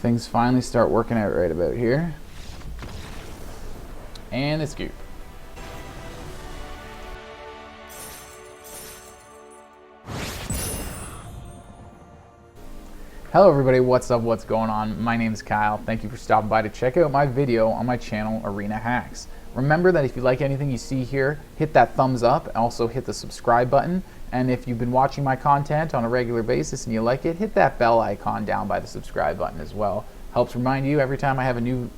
Things finally start working out right about here. And a scoop. Hello everybody, what's up, what's going on? My name is Kyle. Thank you for stopping by to check out my video on my channel, Arena Hacks. Remember that if you like anything you see here, hit that thumbs up and also hit the subscribe button. And if you've been watching my content on a regular basis and you like it, hit that bell icon down by the subscribe button as well. Helps remind you every time I have a new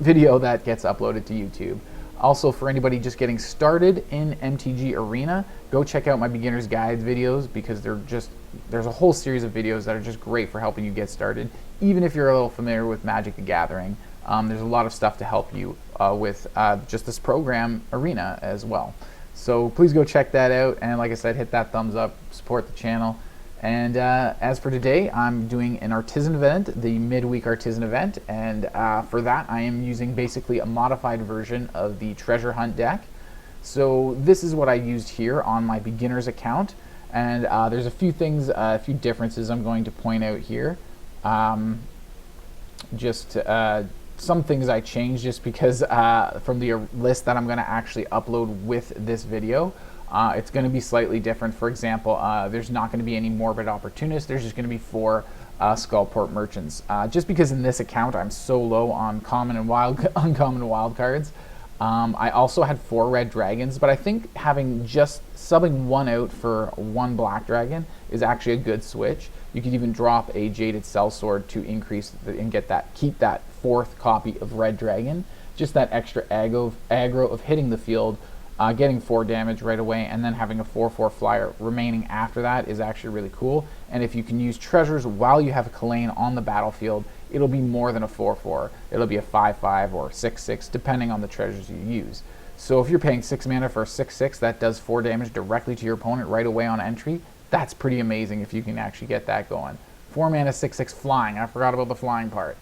video that gets uploaded to YouTube. Also, for anybody just getting started in MTG Arena, go check out my beginner's guide videos because there's a whole series of videos that are just great for helping you get started. Even if you're a little familiar with Magic the Gathering, there's a lot of stuff to help you with just this program, Arena, as well. So please go check that out, and like I said, hit that thumbs up, support the channel. And as for today, I'm doing an Artisan event, the midweek Artisan event, and for that I am using basically a modified version of the Treasure Hunt deck. So this is what I used here on my beginner's account, and there's a few things, a few differences I'm going to point out here. Some things I changed just because from the list that I'm going to actually upload with this video. It's going to be slightly different. For example, there's not going to be any Morbid Opportunists. There's just going to be 4 Skullport Merchants. Just because in this account I'm so low on common and uncommon and wild cards. I also had 4 Red Dragons, but I think having just subbing 1 out for 1 Black Dragon is actually a good switch. You could even drop a Jaded Sell-Sword to increase and keep that 4th copy of Red Dragon. Just that extra aggro of hitting the field. Getting 4 damage right away and then having a 4/4 flyer remaining after that is actually really cool. And if you can use treasures while you have a Kalain on the battlefield, it'll be more than a 4/4. It'll be a 5/5 or 6/6 depending on the treasures you use. So if you're paying 6 mana for a 6/6 that does 4 damage directly to your opponent right away on entry, that's pretty amazing if you can actually get that going. 4 mana 6/6 flying. I forgot about the flying part.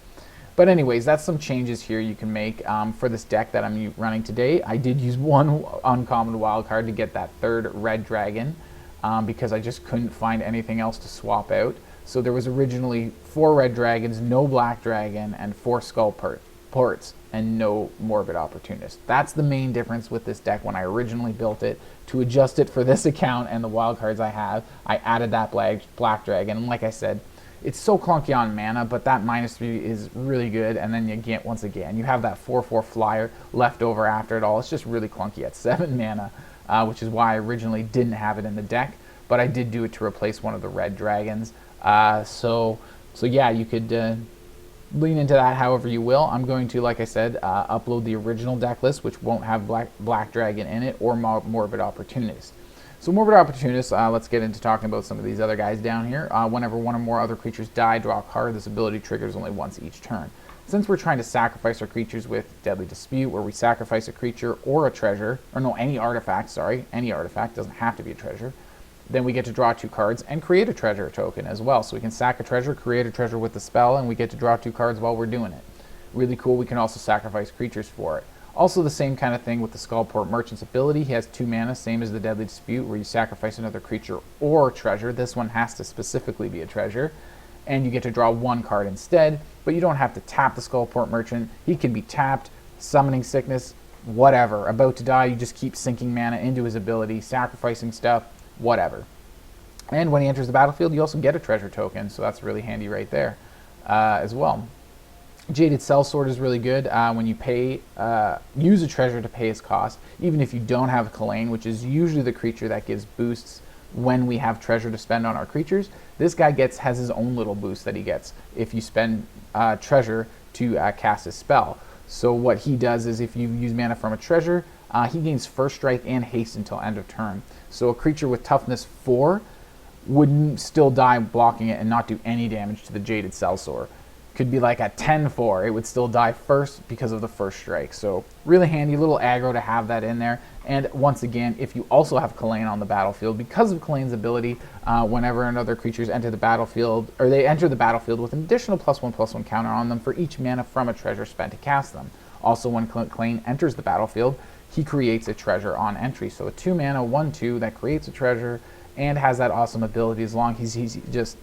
But anyways, that's some changes here you can make for this deck that I'm running today. I did use 1 uncommon wild card to get that 3rd Red Dragon because I just couldn't find anything else to swap out. So there was originally 4 Red Dragons, no Black Dragon, and 4 Skullports, and no Morbid Opportunist. That's the main difference with this deck when I originally built it. To adjust it for this account and the wild cards I have, I added that Black Dragon, and like I said, it's so clunky on mana, but that -3 is really good, and then you get, once again, you have that 4/4 flyer left over after it all. It's just really clunky at 7 mana, which is why I originally didn't have it in the deck, but I did do it to replace one of the Red Dragons. So yeah, you could lean into that however you will. I'm going to, like I said, upload the original deck list, which won't have Black Dragon in it, or Morbid Opportunist. So Morbid Opportunist, let's get into talking about some of these other guys down here. Whenever 1 or more other creatures die, draw a card. This ability triggers only once each turn. Since we're trying to sacrifice our creatures with Deadly Dispute, where we sacrifice a creature or a treasure, or no, any artifact, sorry, any artifact, doesn't have to be a treasure, then we get to draw 2 cards and create a treasure token as well. So we can sack a treasure, create a treasure with the spell, and we get to draw 2 cards while we're doing it. Really cool. We can also sacrifice creatures for it. Also the same kind of thing with the Skullport Merchant's ability. He has 2 mana, same as the Deadly Dispute, where you sacrifice another creature or treasure. This one has to specifically be a treasure. And you get to draw 1 card instead, but you don't have to tap the Skullport Merchant. He can be tapped, Summoning Sickness, whatever. About to die, you just keep sinking mana into his ability, sacrificing stuff, whatever. And when he enters the battlefield, you also get a treasure token, so that's really handy right there as well. Jaded Sell-Sword is really good when you use a treasure to pay its cost, even if you don't have Kalain, which is usually the creature that gives boosts when we have treasure to spend on our creatures. This guy has his own little boost that he gets if you spend treasure to cast his spell. So what he does is if you use mana from a treasure, he gains First Strike and Haste until end of turn. So a creature with toughness 4 would still die blocking it and not do any damage to the Jaded Sell-Sword. Could be like a 10/4, it would still die first because of the First Strike. So really handy, little aggro to have that in there. And once again, if you also have Kalain on the battlefield, because of Kalain's ability, whenever another creatures enter the battlefield, or they enter the battlefield with an additional +1/+1 counter on them for each mana from a treasure spent to cast them. Also, when Kalain enters the battlefield, he creates a treasure on entry. So a 2 mana 1/2 that creates a treasure and has that awesome ability as long as he's just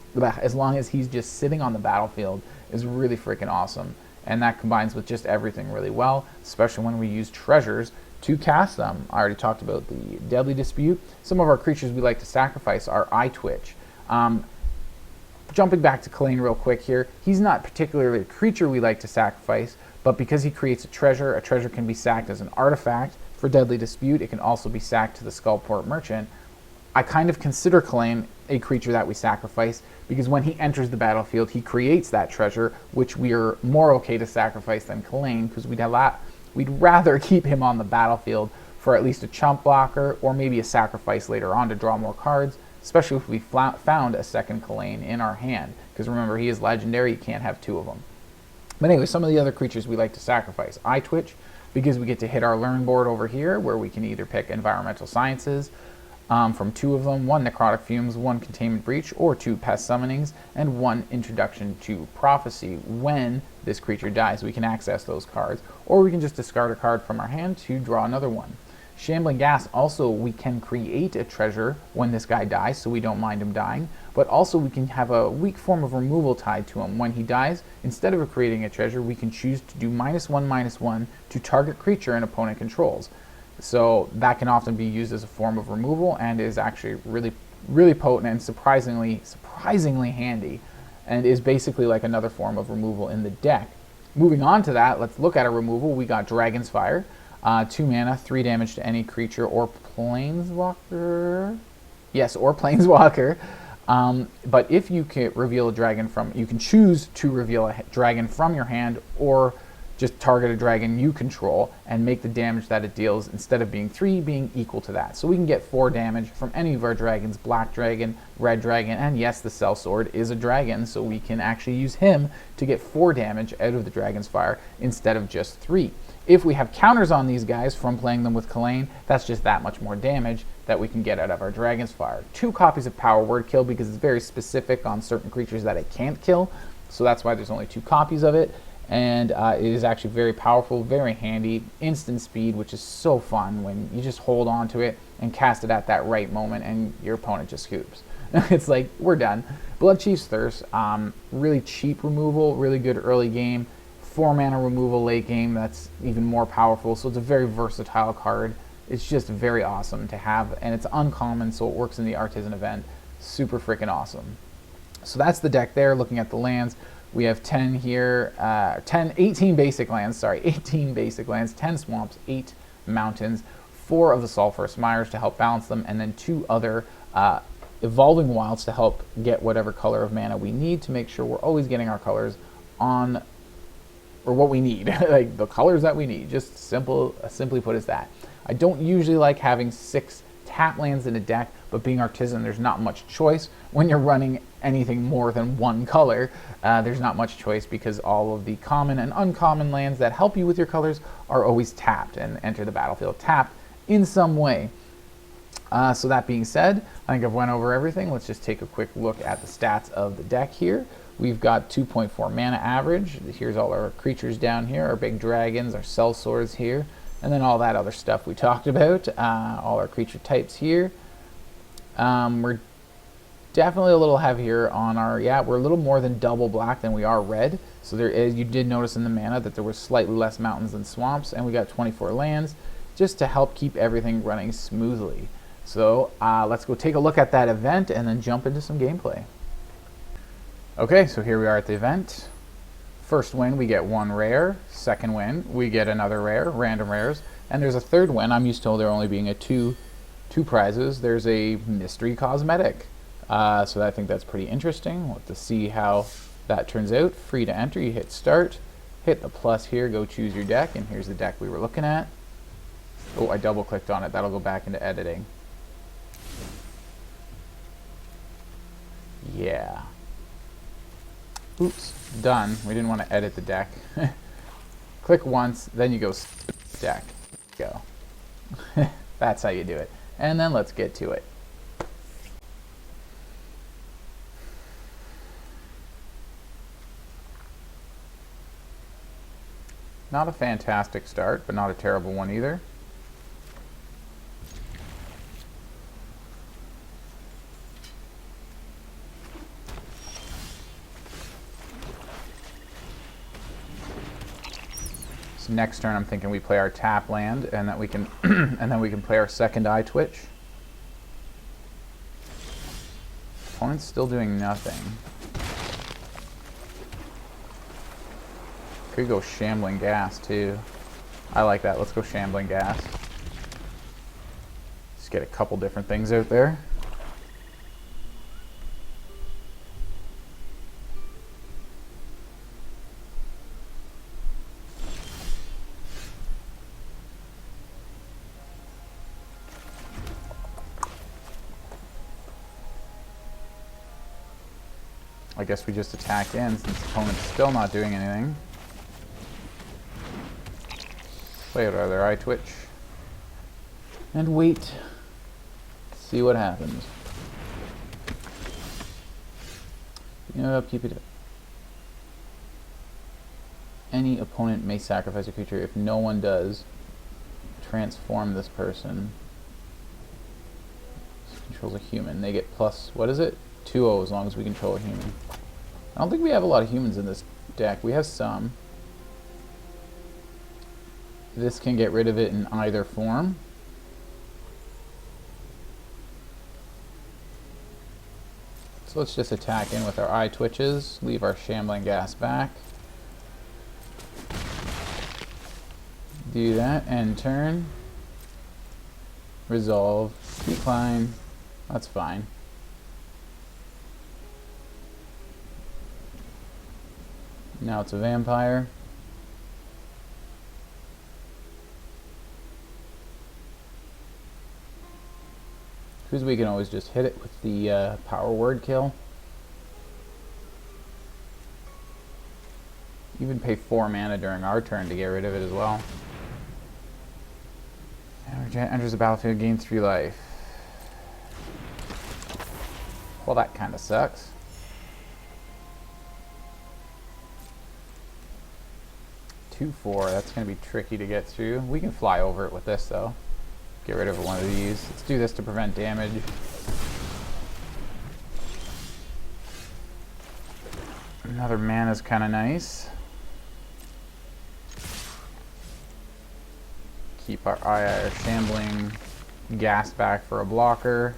sitting on the battlefield is really freaking awesome. And that combines with just everything really well, especially when we use treasures to cast them. I already talked about the Deadly Dispute. Some of our creatures we like to sacrifice are Eyetwitch. Jumping back to Kalain real quick here, he's not particularly a creature we like to sacrifice, but because he creates a treasure can be sacked as an artifact for Deadly Dispute. It can also be sacked to the Skullport Merchant. I kind of consider Kalain a creature that we sacrifice because when he enters the battlefield, he creates that treasure, which we are more okay to sacrifice than Kalain because we'd rather keep him on the battlefield for at least a chump blocker or maybe a sacrifice later on to draw more cards, especially if we found a second Kalain in our hand. Because remember, he is legendary, you can't have two of them. But anyway, some of the other creatures we like to sacrifice. Eyetwitch, because we get to hit our learn board over here, where we can either pick Environmental Sciences from two of them, 1 Necrotic Fumes, 1 Containment Breach, or 2 Pest Summonings, and 1 Introduction to Prophecy. When this creature dies, we can access those cards, or we can just discard a card from our hand to draw another one. Shambling Ghast, also we can create a treasure when this guy dies, so we don't mind him dying, but also we can have a weak form of removal tied to him. When he dies, instead of creating a treasure, we can choose to do -1/-1 to target creature an opponent controls. So that can often be used as a form of removal and is actually really, really potent and surprisingly handy, and is basically like another form of removal in the deck. Moving on to that, let's look at a removal. We got Dragon's Fire. 2 mana, 3 damage to any creature or planeswalker. Yes, or planeswalker. But if you can reveal a dragon you can choose to reveal a dragon from your hand, or just target a dragon you control and make the damage that it deals, instead of being 3, being equal to that. So we can get 4 damage from any of our dragons, black dragon, red dragon, and yes, the Sell-Sword is a dragon, so we can actually use him to get 4 damage out of the Dragon's Fire instead of just 3. If we have counters on these guys from playing them with Kalain, that's just that much more damage that we can get out of our Dragon's Fire. 2 copies of Power Word Kill because it's very specific on certain creatures that it can't kill, so that's why there's only 2 copies of it. And it is actually very powerful, very handy, instant speed, which is so fun when you just hold on to it and cast it at that right moment and your opponent just scoops. It's like, we're done. Bloodchief's Thirst, really cheap removal, really good early game. 4 mana removal late game, that's even more powerful, so it's a very versatile card. It's just very awesome to have, and it's uncommon, so it works in the Artisan event. Super freaking awesome. So that's the deck there, looking at the lands. We have 10 here, 18 basic lands, 18 basic lands, 10 swamps, 8 mountains, 4 of the Sulfurous Mires to help balance them, and then 2 other Evolving Wilds to help get whatever color of mana we need to make sure we're always getting our colors on, or what we need, like the colors that we need, just simply put as that. I don't usually like having 6 tap lands in a deck, but being Artisan, there's not much choice. When you're running anything more than 1 color, there's not much choice because all of the common and uncommon lands that help you with your colors are always tapped and enter the battlefield tapped in some way. So that being said, I think I've went over everything. Let's just take a quick look at the stats of the deck here. We've got 2.4 mana average. Here's all our creatures down here, our big dragons, our Sell-Swords here, and then all that other stuff we talked about, all our creature types here. We're definitely a little heavier on our, we're a little more than double black than we are red. So there is, you did notice in the mana that there was slightly less mountains than swamps, and we got 24 lands just to help keep everything running smoothly. So let's go take a look at that event and then jump into some gameplay. Okay, so here we are at the event. First win, we get 1 rare. Second win, we get another rare, random rares. And there's a third win. I'm used to there only being two prizes. There's a mystery cosmetic. So I think that's pretty interesting. We'll have to see how that turns out. Free to enter, you hit start. Hit the plus here, go choose your deck, and here's the deck we were looking at. Oh, I double clicked on it. That'll go back into editing. Yeah. Oops, done. We didn't want to edit the deck. Click once, then you go deck. Go. That's how you do it. And then let's get to it. Not a fantastic start, but not a terrible one either. next turn I'm thinking we play our tap land, and that we can and then we can play our second Eyetwitch. Opponent's still doing nothing. Could go Shambling Ghast too. I like that. Let's go Shambling Ghast. Just get a couple different things out there. I guess we just attack in since the opponent's still not doing anything. Play our other Eyetwitch. And wait. See what happens. You know, keep it. Any opponent may sacrifice a creature. If no one does, transform this person. This controls a human. They get plus, what is it? 2/0 as long as we control a human. I don't think we have a lot of humans in this deck. We have some. This can get rid of it in either form. So let's just attack in with our Eyetwitches, leave our Shambling Ghast back. Do that, end turn. Resolve, decline. That's fine. Now it's a vampire. Because we can always just hit it with the power word kill. Even pay 4 mana during our turn to get rid of it as well. Enters the battlefield, gains 3 life. Well, that kind of sucks. Two-4, that's going to be tricky to get through. We can fly over it with this though. Get rid of one of these. Let's do this to prevent damage. Another mana is kind of nice. Keep our Shambling Ghast back for a blocker.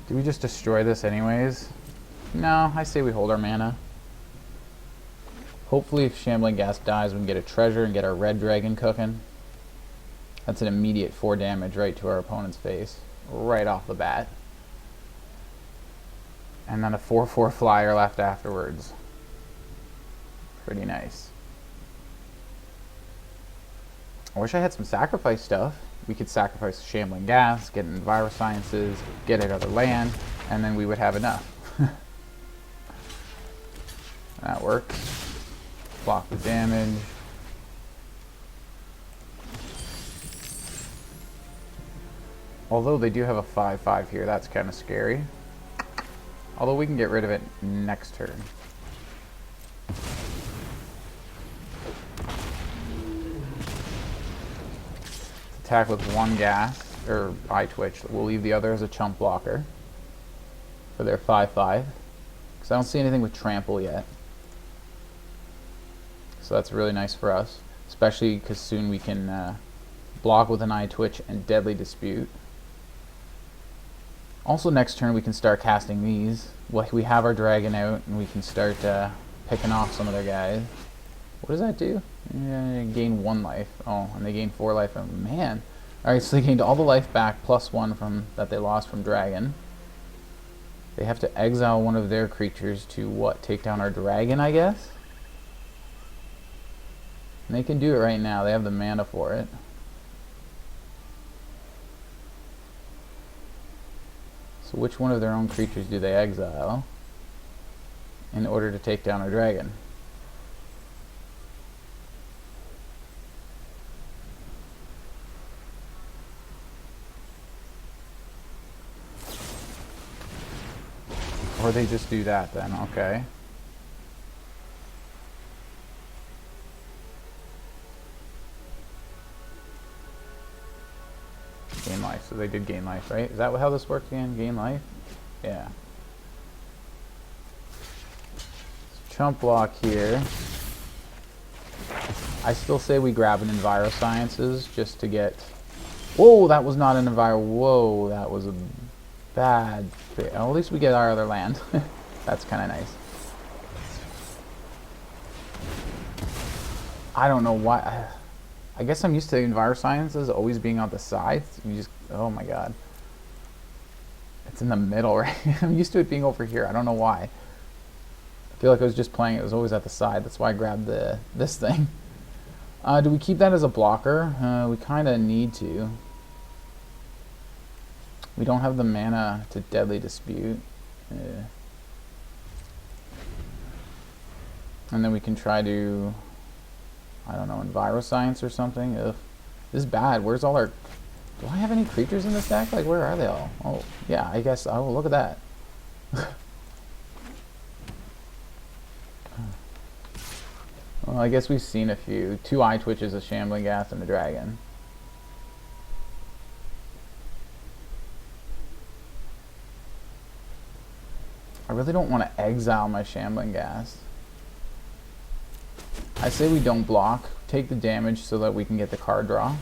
Do we just destroy this anyways? No, I say we hold our mana. Hopefully if Shambling Ghast dies, we can get a treasure and get our red dragon cooking. That's an immediate 4 damage right to our opponent's face, right off the bat. And then a 4/4 flyer left afterwards. Pretty nice. I wish I had some sacrifice stuff. We could sacrifice Shambling Ghast, get Envirosciences, get another land, and then we would have enough. That works. Block the damage. Although they do have a 5/5 here, that's kind of scary. Although we can get rid of it next turn. Attack with 1 Ghast, or Eyetwitch. We'll leave the other as a chump blocker for their 5/5. Because I don't see anything with trample yet. So that's really nice for us. Especially because soon we can block with an Eyetwitch and Deadly Dispute. Also next turn we can start casting these. We have our dragon out and we can start picking off some of their guys. What does that do? Gain 1 life. Oh, and they gain 4 life. Oh, man. Alright, so they gained all the life back plus 1 from that they lost from dragon. They have to exile one of their creatures to what? Take down our dragon, I guess? And they can do it right now. They have the mana for it. So which one of their own creatures do they exile in order to take down our dragon? Or they just do that then, okay. Gain life, so they did gain life, right? Is that how this works again? Gain life? Yeah. So chump block here. I still say we grab an Envirosciences just to get... Whoa, that was not an Enviro. Whoa, that was a bad... Well, at least we get our other land. That's kind of nice. I don't know why. I guess I'm used to Envirosciences always being on the sides. You just... Oh my god. It's in the middle, right? I'm used to it being over here. I don't know why. I feel like I was just playing. It was always at the side. That's why I grabbed this thing. Do we keep that as a blocker? We kind of need to. We don't have the mana to Deadly Dispute. And then we can try to, I don't know, Enviroscience or something. Ugh. This is bad. Where's all our... Do I have any creatures in this deck? Like, where are they all? Oh, yeah, I guess... Oh, look at that. Well, I guess we've seen a few. 2 Eyetwitches, a Shambling Ghast, and a Dragon. I really don't want to exile my Shambling Ghast. I say we don't block. Take the damage so that we can get the card draw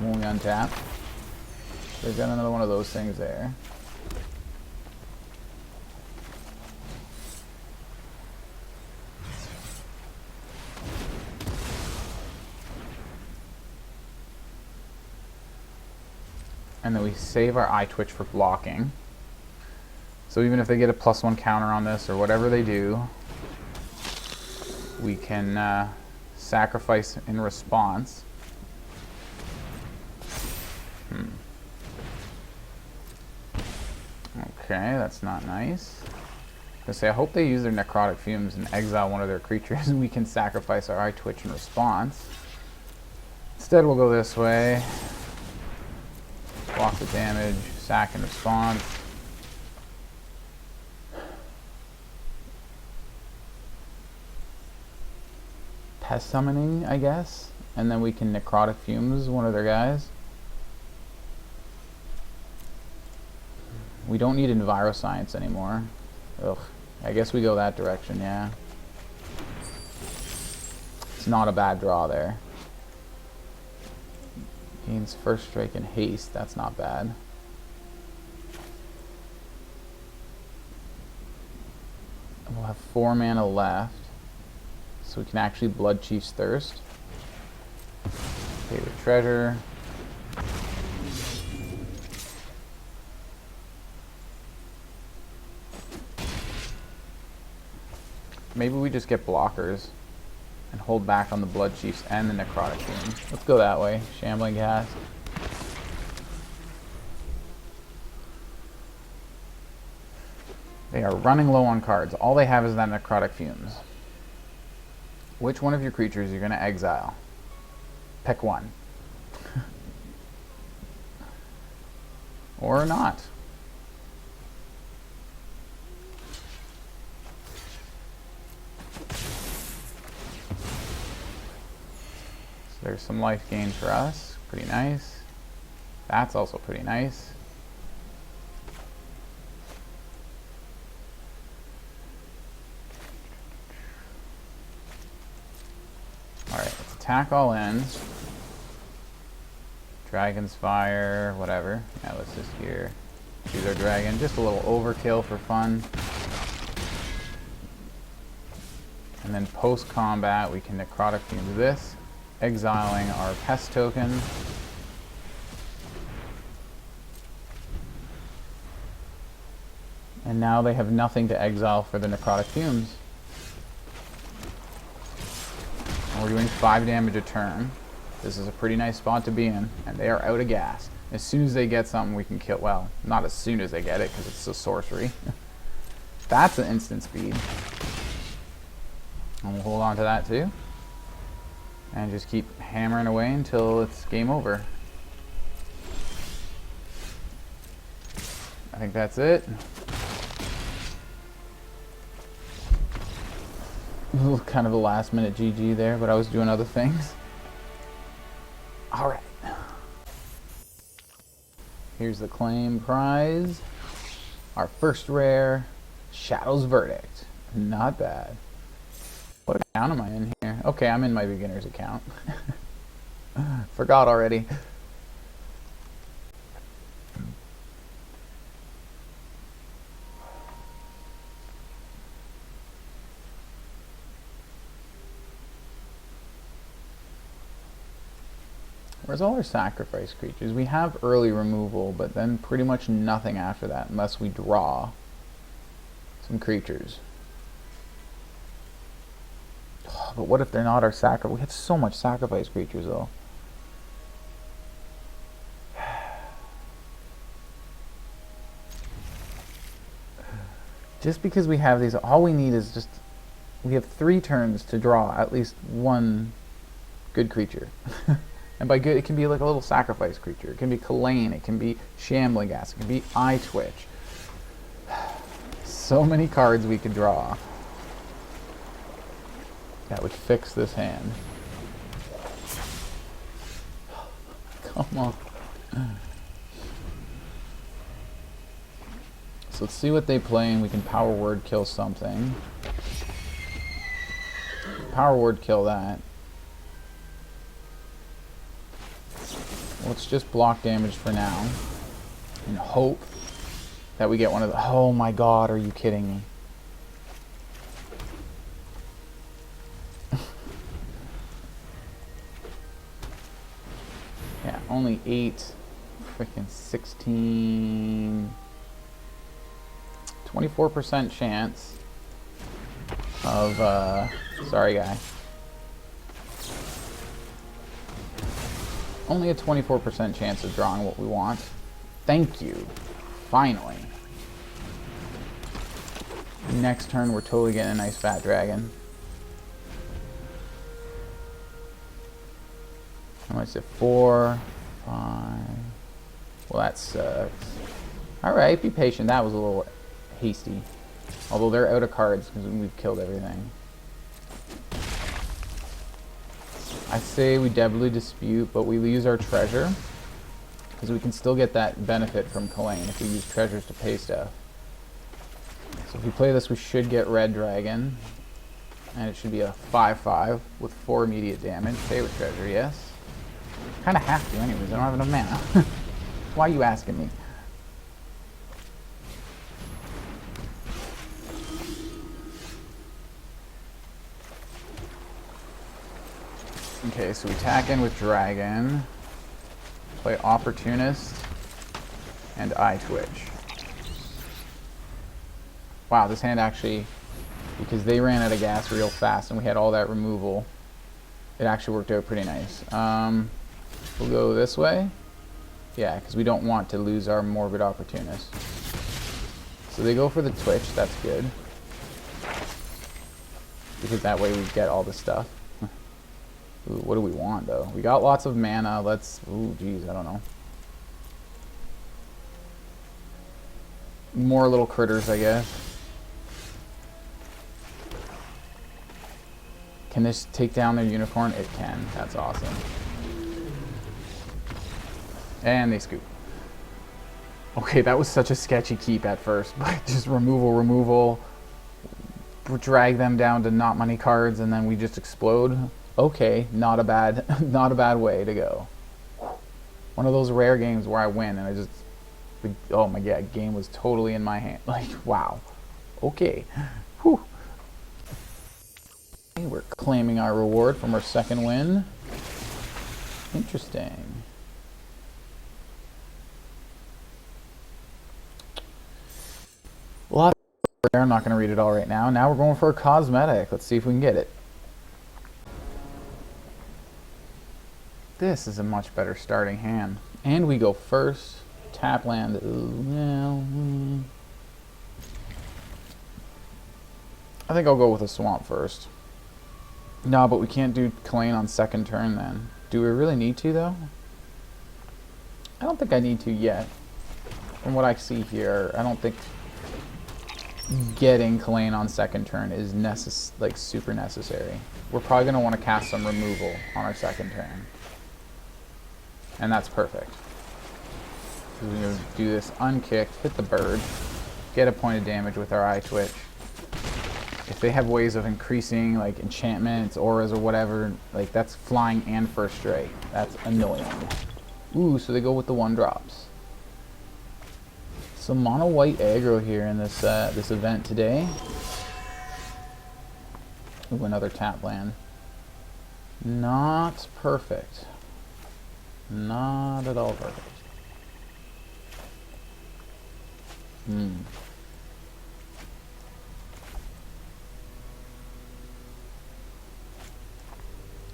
when we untap. They've got another one of those things there. And then we save our Eyetwitch for blocking. So even if they get a +1 counter on this or whatever they do, we can sacrifice in response. Okay, that's not nice. I hope they use their Necrotic Fumes and exile one of their creatures and we can sacrifice our Eyetwitch in response. Instead we'll go this way. Block the damage, sack in response. Pest Summoning, I guess. And then we can Necrotic Fumes one of their guys. We don't need Enviroscience anymore. Ugh. I guess we go that direction, yeah. It's not a bad draw there. Gains first strike and haste. That's not bad. We'll have 4 mana left. So we can actually Bloodchief's Thirst. Favorite treasure. Maybe we just get blockers and hold back on the Bloodchiefs and the Necrotic Fumes. Let's go that way. Shambling Ghast. They are running low on cards. All they have is that Necrotic Fumes. Which one of your creatures you're going to exile? Pick one. Or not. There's some life gain for us. Pretty nice. That's also pretty nice. Alright, let's attack all ends. Dragon's Fire, whatever. Yeah, let's just here choose our dragon. Just a little overkill for fun. And then post-combat, we can Necrotic Fumes this, exiling our Pest token. And now they have nothing to exile for the Necrotic Fumes. And we're doing 5 damage a turn. This is a pretty nice spot to be in, and they are out of gas. As soon as they get something, we can kill. Well, not as soon as they get it, because it's a sorcery. That's an instant speed. And we'll hold on to that too. And just keep hammering away until it's game over. I think that's it. Kind of a last minute GG there, but I was doing other things. Alright. Here's the claim prize. Our first rare, Shadow's Verdict. Not bad. What account am I in here? Okay, I'm in my beginner's account. Forgot already. Where's all our sacrifice creatures? We have early removal, but then pretty much nothing after that unless we draw some creatures. Oh, but what if they're not our sacrifice? We have so much sacrifice creatures though. Just because we have these, all we need is just, we have 3 turns to draw at least one good creature. And by good, it can be like a little sacrifice creature. It can be Kalain, it can be Shambling Ghast, it can be Eyetwitch. So many cards we could draw that would fix this hand. Come on. So let's see what they play, and we can power word kill something. Power word kill that. Let's just block damage for now and hope that we get one of the... Oh my god, are you kidding me? Yeah, only 8, freaking 16... 24% chance of, sorry guy. Only a 24% chance of drawing what we want. Thank you. Finally. Next turn, we're totally getting a nice fat dragon. How much is it? 4, 5. Well, that sucks. Alright, be patient. That was a little hasty. Although they're out of cards because we've killed everything. I say we definitely dispute, but we lose our treasure because we can still get that benefit from Kalain if we use treasures to pay stuff. So if we play this, we should get red dragon, and it should be a 5/5 with 4 immediate damage. Pay with treasure, yes. Kind of have to, anyways. I don't have enough mana. Why are you asking me? Okay, so we tack in with Dragon, play Opportunist, and Eyetwitch. Wow, this hand actually, because they ran out of gas real fast and we had all that removal, it actually worked out pretty nice. We'll go this way. Yeah, because we don't want to lose our Morbid Opportunist. So they go for the Twitch, that's good. Because that way we get all the stuff. Ooh, what do we want though? We got lots of mana. Let's, ooh, geez, I don't know. More little critters, I guess. Can this take down their unicorn? It can. That's awesome. And they scoop. Okay, that was such a sketchy keep at first, but just removal, drag them down to not many cards, and then we just explode. Okay, not a bad way to go. One of those rare games where I win and I just, oh my god, game was totally in my hand. Like, wow. Okay. Whew. Okay, we're claiming our reward from our second win. Interesting. A lot of there. I'm not going to read it all right now. Now we're going for a cosmetic. Let's see if we can get it. This is a much better starting hand. And we go first. Tap land. I think I'll go with a swamp first. No, but we can't do Kalain on second turn then. Do we really need to though? I don't think I need to yet. From what I see here, I don't think getting Kalain on second turn is like super necessary. We're probably going to want to cast some removal on our second turn. And that's perfect. We're going to do this unkicked, hit the bird, get a point of damage with our Eyetwitch. If if they have ways of increasing like enchantments, auras, or whatever, like that's flying and first strike. That's annoying. Ooh, so they go with the 1-drops. Some mono white aggro here in this this event today. Ooh, another tap land. Not perfect. Not at all perfect.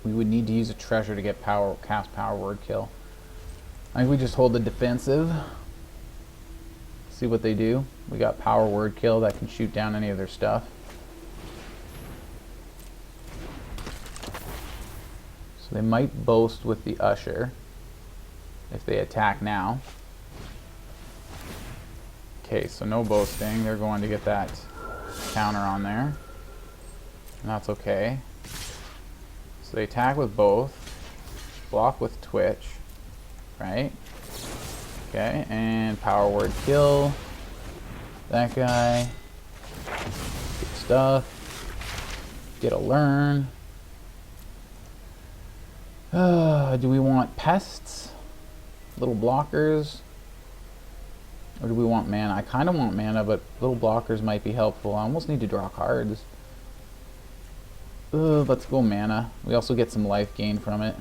We would need to use a treasure to get cast power word kill. I think we just hold the defensive. See what they do. We got power word kill that can shoot down any of their stuff. So they might boast with the Usher if they attack now. Okay, so no boasting. They're going to get that counter on there. And that's okay. So they attack with both. Block with Twitch. Right? Okay, and power word kill. That guy. Good stuff. Get a learn. Do we want pests? Little blockers? Or do we want mana? I kind of want mana, but little blockers might be helpful. I almost need to draw cards. Let's go mana. We also get some life gain from it.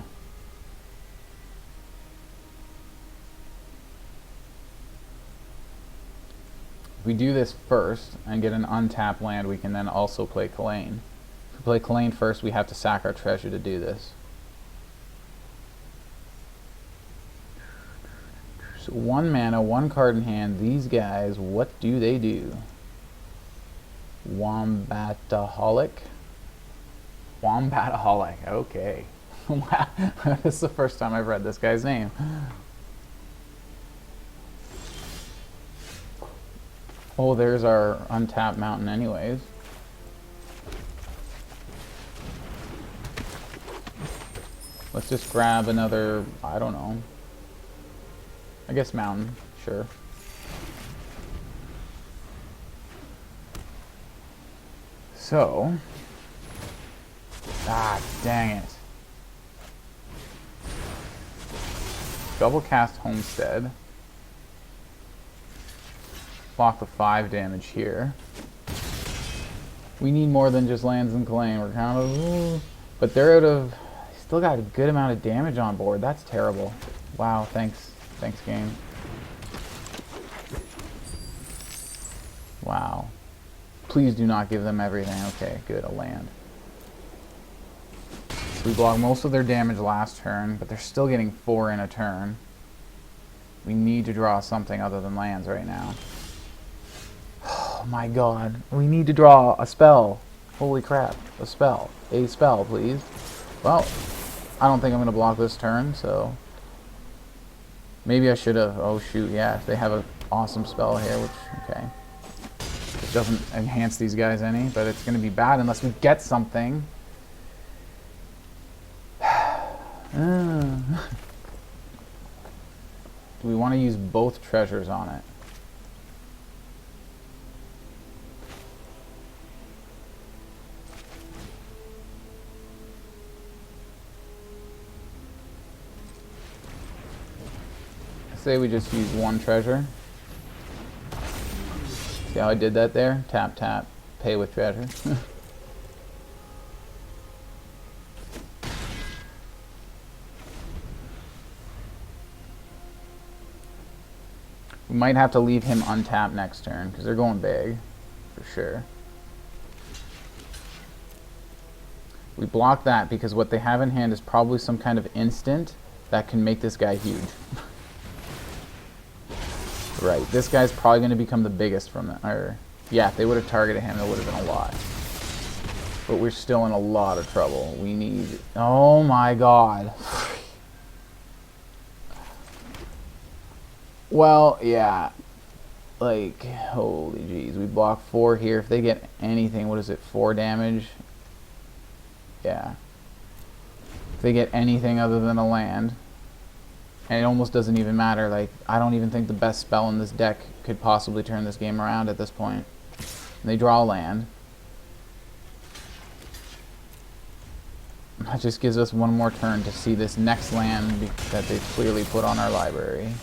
If we do this first and get an untapped land, we can then also play Kalain. If we play Kalain first, we have to sack our treasure to do this. So 1 mana, 1 card in hand. These guys, what do they do? Wombataholic? Wombataholic, okay. Wow, this is the first time I've read this guy's name. Oh, there's our untapped mountain anyways. Let's just grab another, I don't know. I guess mountain, sure. So, dang it. Double cast Homestead. Block the 5 damage here. We need more than just lands and Kalain. We're kind of, but they're out of, still got a good amount of damage on board. That's terrible. Wow, thanks. Thanks, game. Wow. Please do not give them everything. Okay, good, a land. So we blocked most of their damage last turn, but they're still getting 4 in a turn. We need to draw something other than lands right now. Oh my god. We need to draw a spell. Holy crap. A spell. A spell, please. Well, I don't think I'm going to block this turn, so... Maybe I should have. Oh shoot, yeah, if they have an awesome spell here, which, okay. It doesn't enhance these guys any, but it's going to be bad unless we get something. Do we want to use both treasures on it? Say we just use 1 treasure. See how I did that there? Tap, tap, pay with treasure. We might have to leave him untapped next turn because they're going big, for sure. We block that because what they have in hand is probably some kind of instant that can make this guy huge. Right, this guy's probably going to become the biggest from that. Or, yeah, if they would have targeted him, it would have been a lot. But we're still in a lot of trouble. We need... Oh my god. Well, yeah. Like, holy jeez. We block 4 here. If they get anything, what is it, 4 damage? Yeah. If they get anything other than a land... And it almost doesn't even matter. Like, I don't even think the best spell in this deck could possibly turn this game around at this point. And they draw a land. That just gives us one more turn to see this next land that they've clearly put on our library.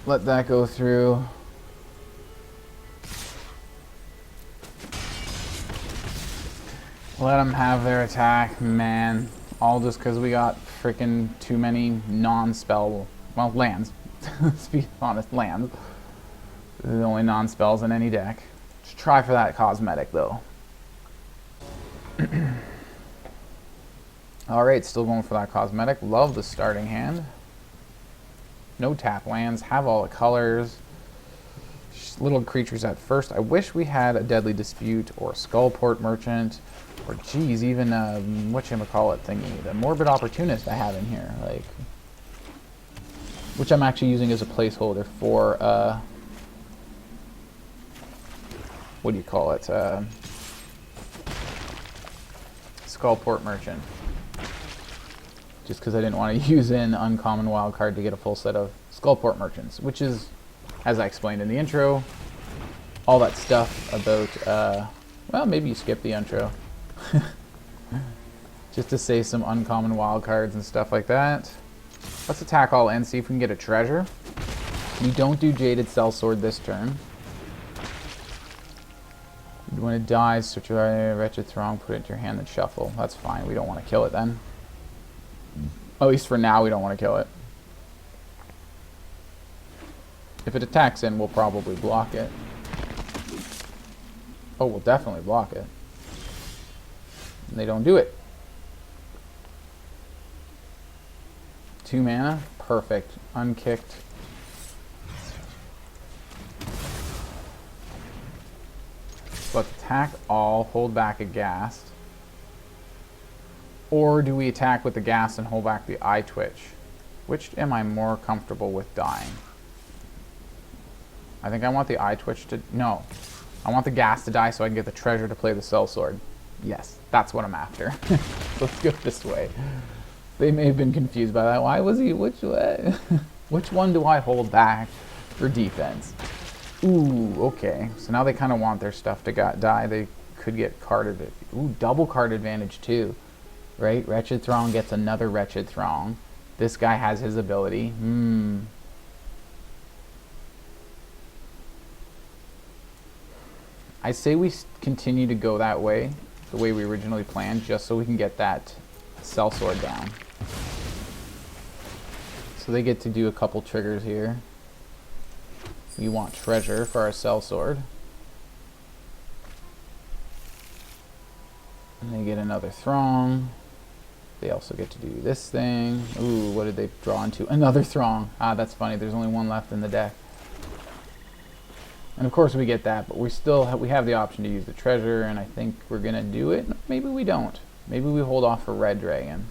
Let that go through. Let them have their attack, man. All just because we got freaking too many non-spell, well, lands. Let's be honest, lands. The only non-spells in any deck. Just try for that cosmetic, though. Alright, still going for that cosmetic. Love the starting hand. No tap lands. Have all the colors. Just little creatures at first. I wish we had a Deadly Dispute or Skullport Merchant. Or, geez, even, whatchamacallit thingy. The Morbid Opportunist I have in here. Like, which I'm actually using as a placeholder for, what do you call it? Skullport Merchant. Just because I didn't want to use an uncommon wildcard to get a full set of Skullport Merchants, which is, as I explained in the intro, all that stuff about, well, maybe you skip the intro. Just to say some uncommon wildcards and stuff like that. Let's attack all in, see if we can get a treasure. We don't do Jaded Sell-Sword this turn. When it dies, search your Wretched Throng, put it into your hand, and shuffle. That's fine. We don't want to kill it then. At least for now, we don't want to kill it. If it attacks in, we'll probably block it. Oh, we'll definitely block it. And they don't do it. 2 mana. Perfect. Unkicked. Let's attack all, hold back a Ghast. Or do we attack with the Ghast and hold back the Eyetwitch? Which am I more comfortable with dying? I think I want the Eyetwitch to... No. I want the Ghast to die so I can get the treasure to play the Sell-Sword. Yes, that's what I'm after. Let's go this way. They may have been confused by that. Why was he... Which way? Which one do I hold back for defense? Ooh, okay. So now they kind of want their stuff to die. They could get carded. Ooh, double card advantage too. Right? Wretched Throng gets another Wretched Throng. This guy has his ability. I say we continue to go that way, the way we originally planned, just so we can get that Sell-Sword down. So they get to do a couple triggers here. We want treasure for our Sell-Sword. And they get another Throng. They also get to do this thing. Ooh, what did they draw into? Another Throng. Ah, that's funny. There's only one left in the deck. And of course we get that, but we still we have the option to use the treasure, and I think we're gonna do it. Maybe we don't. Maybe we hold off for Red Dragon.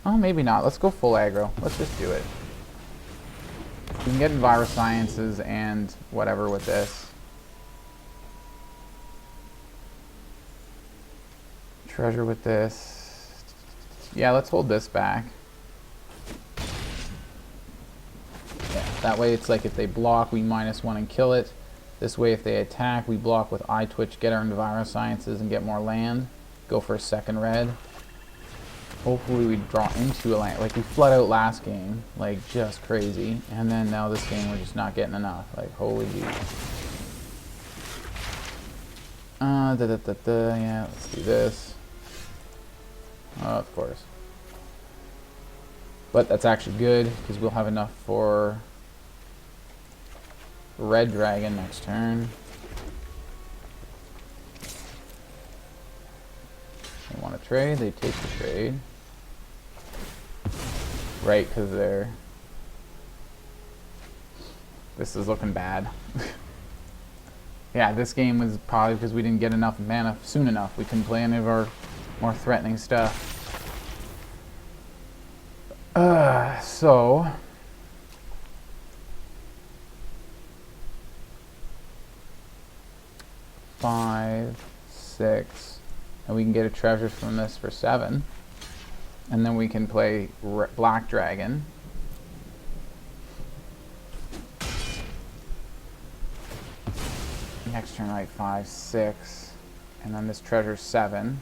Oh, maybe not. Let's go full aggro. Let's just do it. We can get Envirosciences and whatever with this. Treasure with this. Yeah, let's hold this back. Yeah, that way it's like if they block, we -1 and kill it. This way if they attack, we block with Eyetwitch, get our Envirosciences and get more land. Go for a second red. Hopefully we draw into a land. Like we flood out last game, like just crazy. And then now this game we're just not getting enough. Like holy geez. Yeah, let's do this. Oh, of course. But that's actually good, because we'll have enough for Red Dragon next turn. They want to trade, they take the trade. Right, because they're... This is looking bad. Yeah, this game was probably because we didn't get enough mana soon enough. We couldn't play any of our more threatening stuff. So... 5, 6, and we can get a treasure from this for 7. And then we can play Black Dragon. Next turn, right, 5, 6. And then this treasure's 7.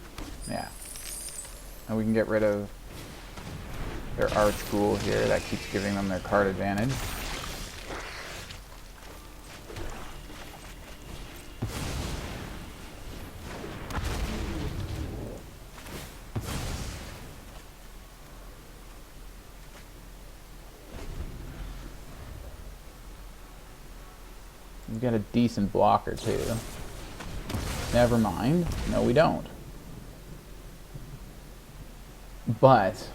Yeah. And we can get rid of their Arch Ghoul here. That keeps giving them their card advantage. We've got a decent blocker too. Never mind. No, we don't. But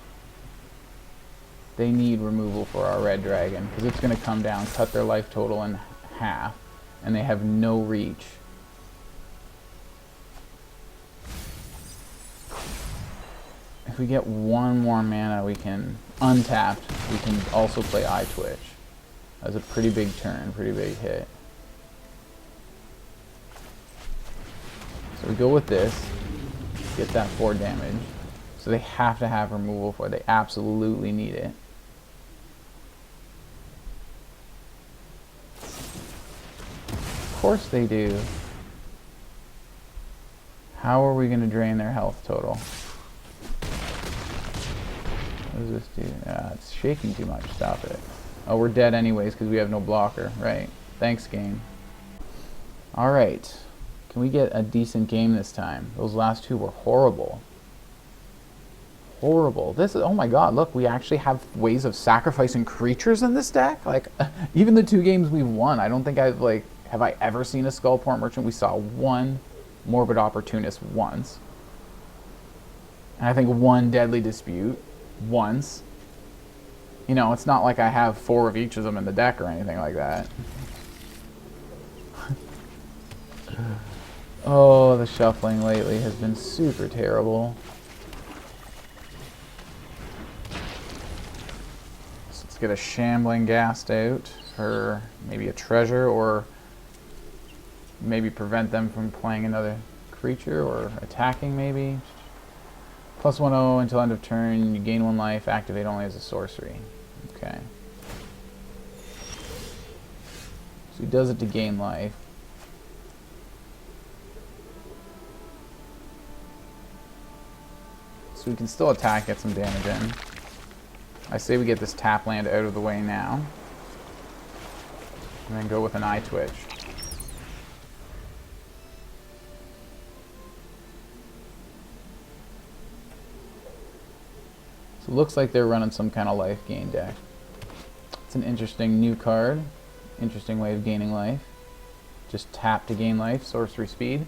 they need removal for our red dragon because it's going to come down, cut their life total in half, and they have no reach. If we get one more mana, we can untapped. We can also play Eyetwitch. That's a pretty big turn, pretty big hit. So we go with this, get that 4 damage. So they have to have removal for it. They absolutely need it. Of course they do. How are we going to drain their health total? What does this do? It's shaking too much. Stop it. Oh, we're dead anyways because we have no blocker. Right. Thanks, game. Alright. Can we get a decent game this time? Those last two were horrible. Horrible. This is, oh my god, look, we actually have ways of sacrificing creatures in this deck. Like, even the 2 games we've won, I don't think I've, like, have I ever seen a Skullport Merchant? We saw one Morbid Opportunist once. And I think one Deadly Dispute once. You know, it's not like I have 4 of each of them in the deck or anything like that. Oh, the shuffling lately has been super terrible. So let's get a Shambling Ghast out for maybe a treasure, or maybe prevent them from playing another creature or attacking maybe. +1/0 until end of turn, you gain 1 life, activate only as a sorcery. Okay. So he does it to gain life. So we can still attack, get some damage in. I say we get this tap land out of the way now. And then go with an Eyetwitch. So it looks like they're running some kind of life gain deck. It's an interesting new card. Interesting way of gaining life. Just tap to gain life, sorcery speed.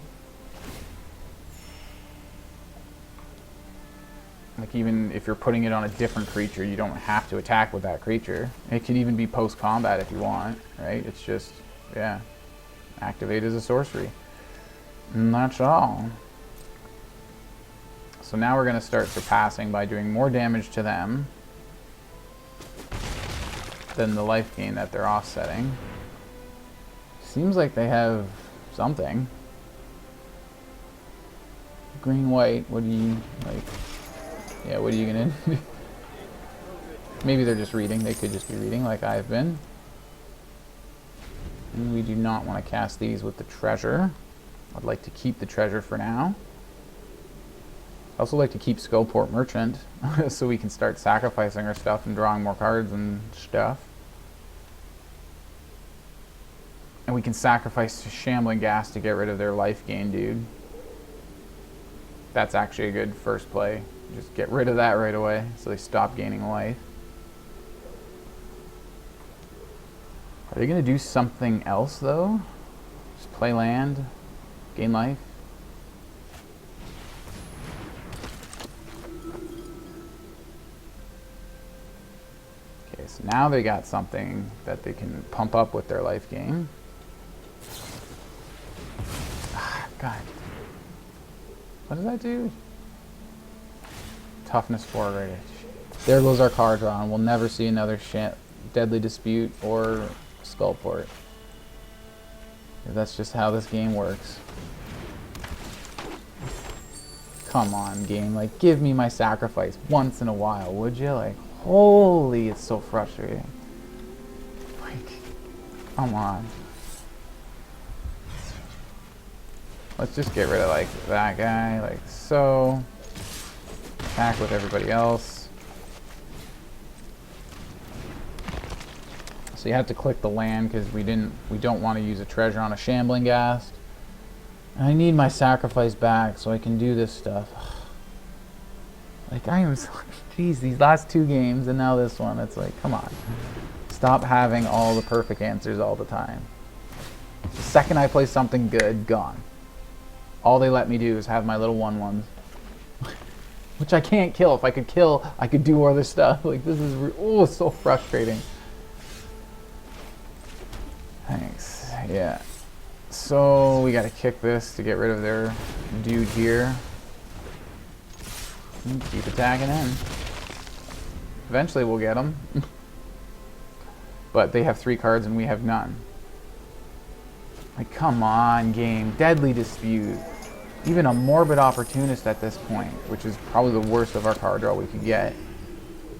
Like, even if you're putting it on a different creature, you don't have to attack with that creature. It can even be post-combat if you want, right? It's just, yeah, activate as a sorcery. And that's all. So now we're going to start surpassing by doing more damage to them than the life gain that they're offsetting. Seems like they have something. Green-white, what do you, like... Yeah, what are you gonna do? Maybe they're just reading. They could just be reading like I've been. And we do not want to cast these with the treasure. I'd like to keep the treasure for now. I also like to keep Skullport Merchant so we can start sacrificing our stuff and drawing more cards and stuff. And we can sacrifice Shambling Ghast to get rid of their life gain, dude. That's actually a good first play. Just get rid of that right away so they stop gaining life. Are they going to do something else though? Just play land, gain life? Okay, so now they got something that they can pump up with their life gain. Ah, God. What does that do? Toughness 4 rated. There goes our card draw, and we'll never see another Deadly Dispute or Skullport. That's just how this game works. Come on, game. Like, give me my sacrifice once in a while, would you? Like, holy, it's so frustrating. Like, come on. Let's just get rid of like that guy, like so. Attack with everybody else. So you have to click the land because we don't want to use a treasure on a Shambling Ghast. And I need my sacrifice back so I can do this stuff. Like I am so, geez, these last 2 games and now this one, it's like, come on. Stop having all the perfect answers all the time. The second I play something good, gone. All they let me do is have my little 1/1s. Which I can't kill. If I could kill, I could do other stuff. Like this is, oh, so frustrating. Thanks, yeah. So we gotta kick this to get rid of their dude here. And keep attacking in. Eventually we'll get them. But they have 3 cards and we have none. Like, come on, game. Deadly Dispute. Even a Morbid Opportunist at this point, which is probably the worst of our card draw we could get.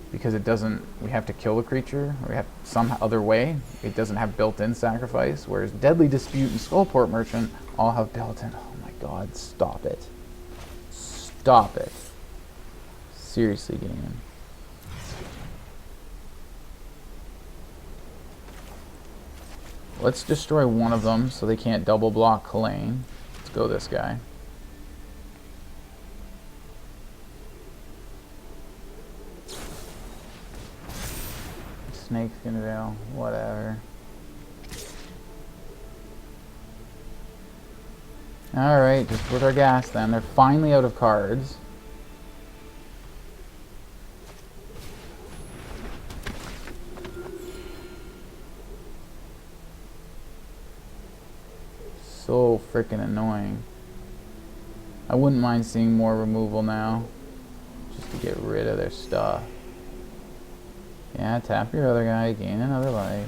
Because it doesn't, we have to kill the creature, or we have some other way. It doesn't have built-in sacrifice, whereas Deadly Dispute and Skullport Merchant all have built-in. Oh my god, stop it. Stop it. Seriously, game. Let's destroy one of them so they can't double block Kalain. Let's go this guy. Snake Skin Veil, whatever. Alright, just with our gas then. They're finally out of cards. So freaking annoying. I wouldn't mind seeing more removal now. Just to get rid of their stuff. Yeah, tap your other guy, gain another life.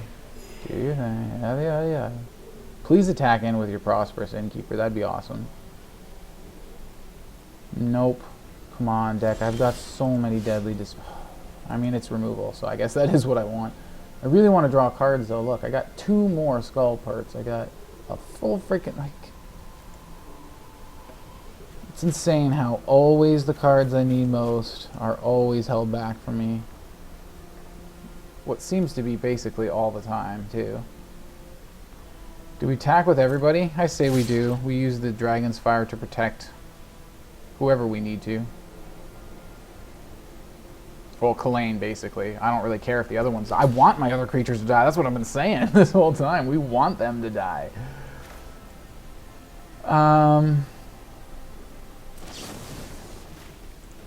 Do your thing. Yeah. Please attack in with your Prosperous Innkeeper. That'd be awesome. Nope. Come on, deck. I've got so many deadly I mean, it's removal, so I guess that is what I want. I really want to draw cards, though. Look, I got 2 more skull parts. I got a full freaking, like... It's insane how always the cards I need most are always held back from me. What seems to be basically all the time, too. Do we attack with everybody? I say we do. We use the Dragon's Fire to protect whoever we need to. Well, Kalain, basically. I don't really care if the other ones... I want my other creatures to die. That's what I've been saying this whole time. We want them to die.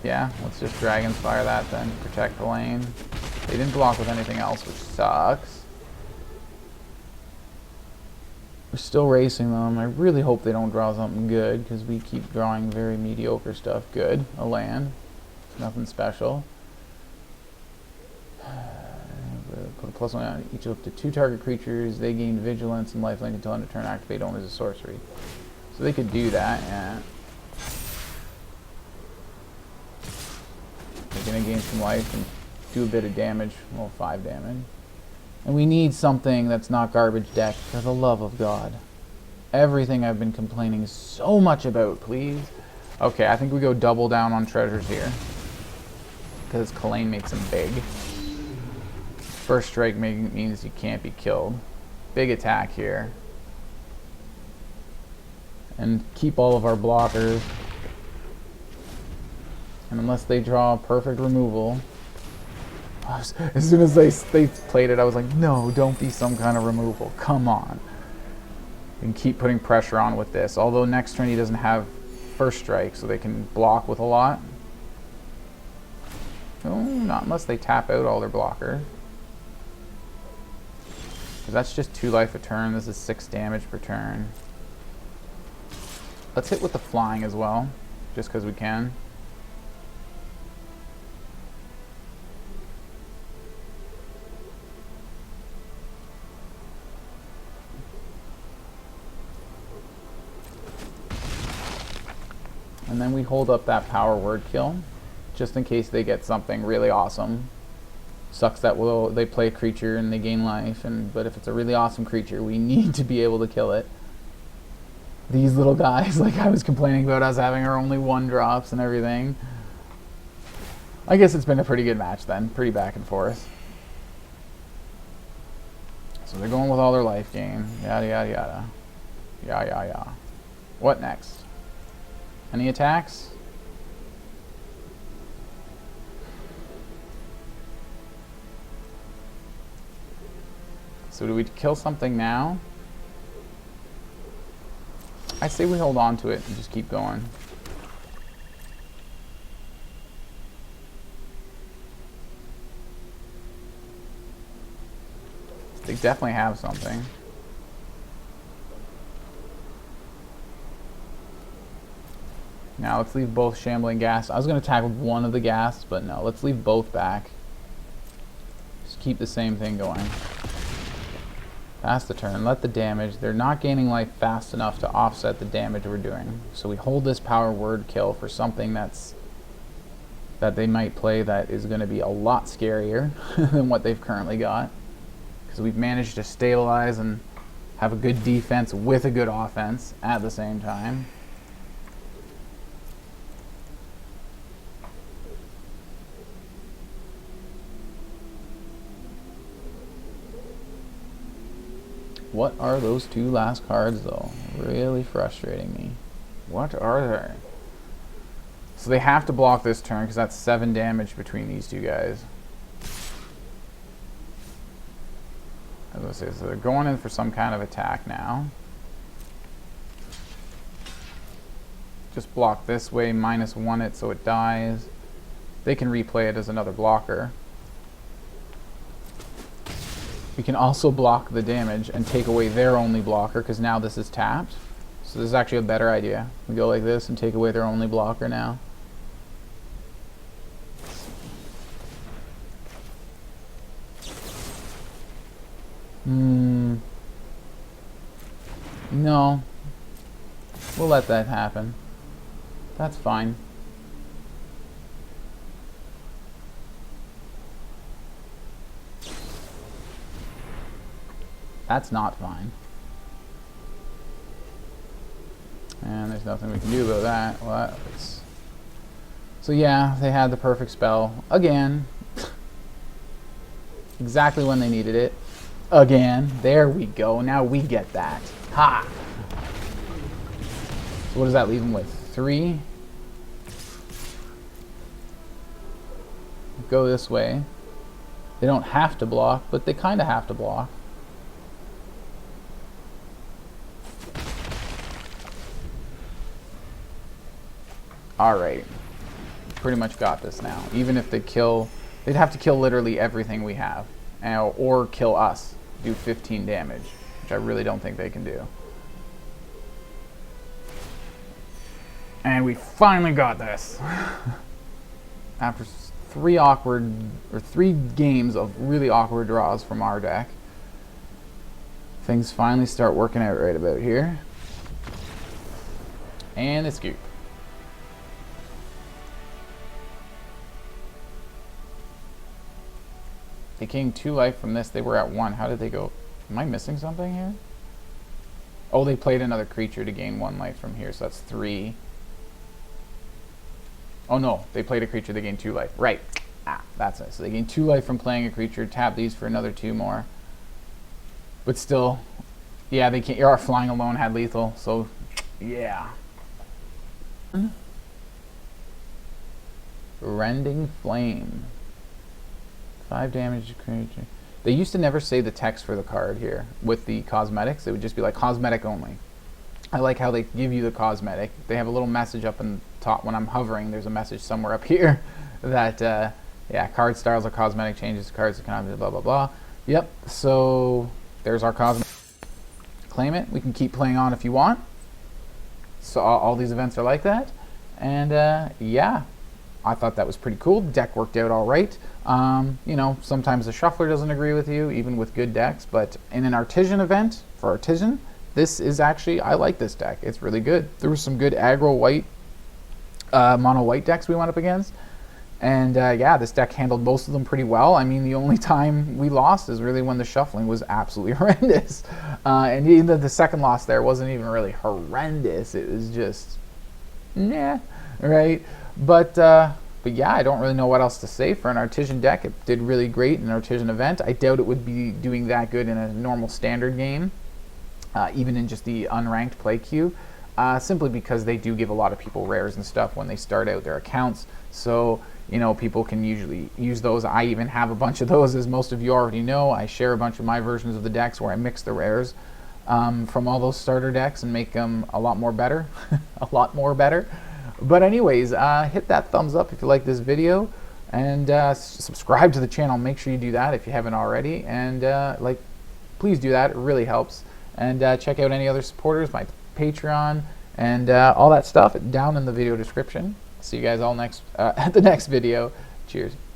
Yeah, let's just Dragon's Fire that then. Protect Kalain. They didn't block with anything else, which sucks. We're still racing them. I really hope they don't draw something good, because we keep drawing very mediocre stuff. Good. A land. Nothing special. Put a +1 on each of the 2 target creatures. They gain vigilance and lifelink until end of turn. Activate only as a sorcery. So they could do that, yeah. They're going to gain some life and do a bit of damage. Well, 5 damage. And we need something that's not garbage deck, for the love of God. Everything I've been complaining so much about, please. Okay, I think we go double down on treasures here. Because Kalain makes them big. First strike means you can't be killed. Big attack here. And keep all of our blockers. And unless they draw perfect removal... As soon as they played it, I was like, no, don't be some kind of removal. Come on. We can keep putting pressure on with this. Although next turn he doesn't have first strike, so they can block with a lot. Oh, not unless they tap out all their blockers. Because that's just 2 life a turn. This is 6 damage per turn. Let's hit with the flying as well, just because we can. And then we hold up that power word kill, just in case they get something really awesome. Sucks that they play a creature and they gain life, but if it's a really awesome creature, we need to be able to kill it. these little guys, like I was complaining about us having our only 1-drops and everything. I guess it's been a pretty good match then, pretty back and forth. So they're going with all their life gain, yada yada yada. Yeah, yeah, yeah. What next? Any attacks? So do we kill something now? I say we hold on to it and just keep going. They definitely have something. Now let's leave both Shambling Ghast. I was going to attack one of the Ghasts, but no, let's leave both back. Just keep the same thing going. Pass the turn, let the damage. They're not gaining life fast enough to offset the damage we're doing. So we hold this power word kill for something that they might play that is going to be a lot scarier than what they've currently got. Because we've managed to stabilize and have a good defense with a good offense at the same time. What are those 2 last cards, though? Really frustrating me. What are they? So they have to block this turn because that's 7 damage between these 2 guys. As I say, so they're going in for some kind of attack now. Just block this way, -1 it so it dies. They can replay it as another blocker. We can also block the damage and take away their only blocker because now this is tapped. So this is actually a better idea. We go like this and take away their only blocker now. No. We'll let that happen. That's fine. That's not fine. And there's nothing we can do about that. Well, so yeah, they had the perfect spell. Again. Exactly when they needed it. Again. There we go. Now we get that. Ha! So what does that leave them with? 3? Go this way. They don't have to block, but they kind of have to block. Alright, pretty much got this now. Even if they kill, they'd have to kill literally everything we have. Or kill us, do 15 damage, which I really don't think they can do. And we finally got this. After 3 games of really awkward draws from our deck, things finally start working out right about here. And a scoop. They gained 2 life from this. They were at 1. How did they go? Am I missing something here? Oh, they played another creature to gain 1 life from here, so that's 3. Oh no, they played a creature, they gained 2 life. Right. Ah, that's it. So they gained 2 life from playing a creature, tap these for another 2 more. But still, yeah, they can't. Our flying alone had lethal, so yeah. Rending Flame. 5 damage to creature. They used to never say the text for the card here with the cosmetics. It would just be like cosmetic only. I like how they give you the cosmetic. They have a little message up in the top when I'm hovering. There's a message somewhere up here that, yeah, card styles are cosmetic changes. Cards can have blah, blah, blah. Yep, so there's our cosmetic. Claim it. We can keep playing on if you want. So all these events are like that. And, yeah. I thought that was pretty cool. Deck worked out all right. You know, sometimes the shuffler doesn't agree with you, even with good decks. But in an Artisan event, for Artisan, this is actually, I like this deck. It's really good. There was some good aggro white, mono white decks we went up against. And yeah, this deck handled most of them pretty well. I mean, the only time we lost is really when the shuffling was absolutely horrendous. And even the second loss there wasn't even really horrendous. It was just, yeah, right? But yeah, I don't really know what else to say for an Artisan deck. It did really great in an Artisan event. I doubt it would be doing that good in a normal standard game, even in just the unranked play queue, simply because they do give a lot of people rares and stuff when they start out their accounts. So, you know, people can usually use those. I even have a bunch of those, as most of you already know. I share a bunch of my versions of the decks where I mix the rares from all those starter decks and make them a lot more better. A lot more better. But anyways, hit that thumbs up if you like this video, and subscribe to the channel. Make sure you do that if you haven't already, and please do that. It really helps. And check out any other supporters, my Patreon, and all that stuff down in the video description. See you guys all at the next video. Cheers.